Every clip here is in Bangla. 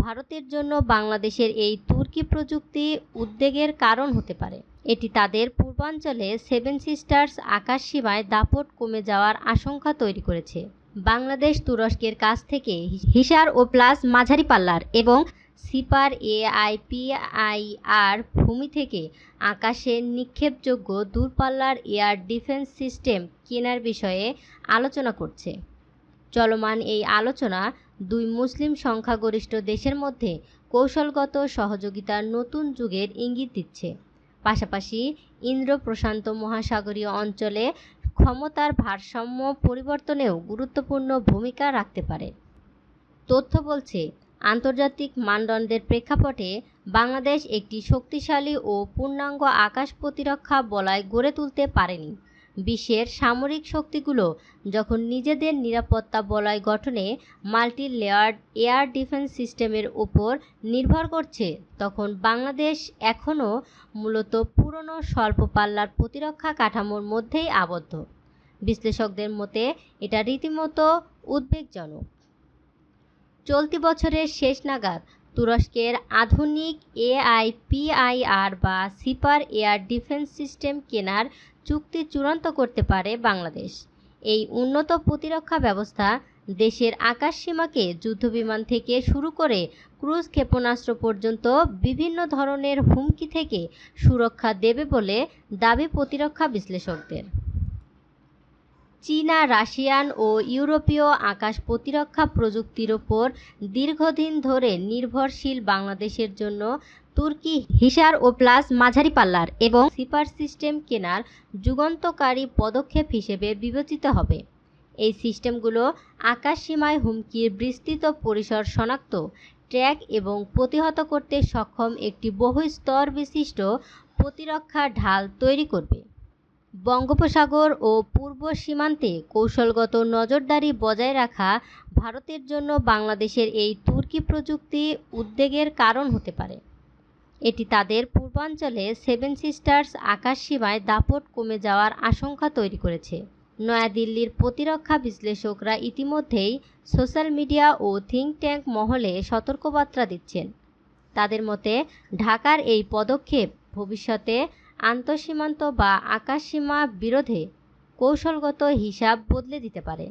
ভারতের জন্য বাংলাদেশের এই তুর্কি প্রযুক্তি উদ্বেগের কারণ হতে পারে। এটি তাদের পূর্বাঞ্চলে সেভেন সিস্টার্স আকাশসীমায় দাপট কমে যাওয়ার আশঙ্কা তৈরি করেছে। বাংলাদেশ তুরস্কের কাছ থেকে হিসার ও প্লাস মাঝারি পাল্লার এবং সিপার AIPIR ভূমি থেকে আকাশে নিক্ষেপযোগ্য দূরপাল্লার এয়ার ডিফেন্স সিস্টেম কেনার বিষয়ে আলোচনা করছে। চলমান এই আলোচনা দুই মুসলিম সংখ্যাগরিষ্ঠ দেশের মধ্যে কৌশলগত সহযোগিতার নতুন যুগের ইঙ্গিত দিচ্ছে। পাশাপাশি ইন্দো প্রশান্ত মহাসাগরীয় অঞ্চলে ক্ষমতার ভারসাম্য পরিবর্তনেও গুরুত্বপূর্ণ ভূমিকা রাখতে পারে। তথ্য বলছে, আন্তর্জাতিক মানদণ্ডের প্রেক্ষাপটে বাংলাদেশ একটি শক্তিশালী ও পূর্ণাঙ্গ আকাশ প্রতিরক্ষা বলয় গড়ে তুলতে পারেনি। বিশ্বের সামরিক শক্তিগুলো যখন নিজেদের নিরাপত্তা বলয় গঠনে মাল্টি লেয়ার্ড এয়ার ডিফেন্স সিস্টেমের উপর নির্ভর করছে, তখন বাংলাদেশ এখনও মূলত পুরনো স্বল্প পাল্লার প্রতিরক্ষা কাঠামোর মধ্যেই আবদ্ধ। বিশ্লেষকদের মতে এটা রীতিমতো উদ্বেগজনক। চলতি বছরের শেষ নাগাদ তুরস্কের আধুনিক AIPIR বা সিপার এয়ার ডিফেন্স সিস্টেম কেনার চুক্তি চূড়ান্ত করতে পারে বাংলাদেশ। এই উন্নত প্রতিরক্ষা ব্যবস্থা দেশের আকাশসীমাকে যুদ্ধবিমান থেকে শুরু করে ক্রুজ ক্ষেপণাস্ত্র পর্যন্ত বিভিন্ন ধরনের হুমকি থেকে সুরক্ষা দেবে বলে দাবি প্রতিরক্ষা বিশ্লেষকদের। চীনা, রাশিয়ান ও ইউরোপীয় আকাশ প্রতিরক্ষা প্রযুক্তির ওপর দীর্ঘদিন ধরে নির্ভরশীল বাংলাদেশের জন্য তুর্কি হিসার ও প্লাস মাঝারি পাল্লার এবং সিপার সিস্টেম কেনার যুগান্তকারী পদক্ষেপ হিসেবে বিবেচিত হবে। এই সিস্টেমগুলো আকাশসীমায় হুমকির বিস্তৃত পরিসর শনাক্ত, ট্র্যাক এবং প্রতিহত করতে সক্ষম একটি বহু-স্তর বিশিষ্ট প্রতিরক্ষা ঢাল তৈরি করবে। বঙ্গোপসাগর ও পূর্ব সীমান্তে কৌশলগত নজরদারি বজায় রাখা ভারতের জন্য বাংলাদেশের এই তুর্কি প্রযুক্তি উদ্বেগের কারণ হতে পারে। এটি তাদের পূর্বাঞ্চলে সেভেন সিস্টার্স আকাশসীমায় দাপট কমে যাওয়ার আশঙ্কা তৈরি করেছে। নয়াদিল্লির প্রতিরক্ষা বিশ্লেষকরা ইতিমধ্যেই সোশ্যাল মিডিয়া ও থিঙ্ক ট্যাঙ্ক মহলে সতর্কবার্তা দিচ্ছেন। তাদের মতে, ঢাকার এই পদক্ষেপ ভবিষ্যতে আন্তঃসীমান্ত বা আকাশসীমা বিরোধে কৌশলগত হিসাব বদলে দিতে পারে।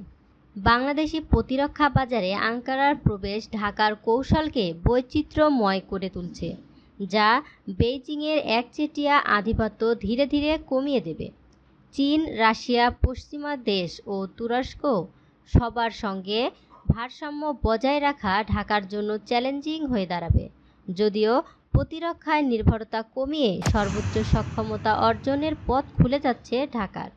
বাংলাদেশি প্রতিরক্ষা বাজারে আঙ্কারার প্রবেশ ঢাকার কৌশলকে বৈচিত্র্যময় করে তুলছে, যা বেইজিংয়ের একচেটিয়া আধিপত্য ধীরে ধীরে কমিয়ে দেবে। চীন, রাশিয়া, পশ্চিমা দেশ ও তুরস্ক সবার সঙ্গে ভারসাম্য বজায় রাখা ঢাকার জন্য চ্যালেঞ্জিং হয়ে দাঁড়াবে, যদিও প্রতিরক্ষায় নির্ভরতা কমিয়ে সর্বোচ্চ সক্ষমতা অর্জনের পথ খুলে যাচ্ছে ঢাকার।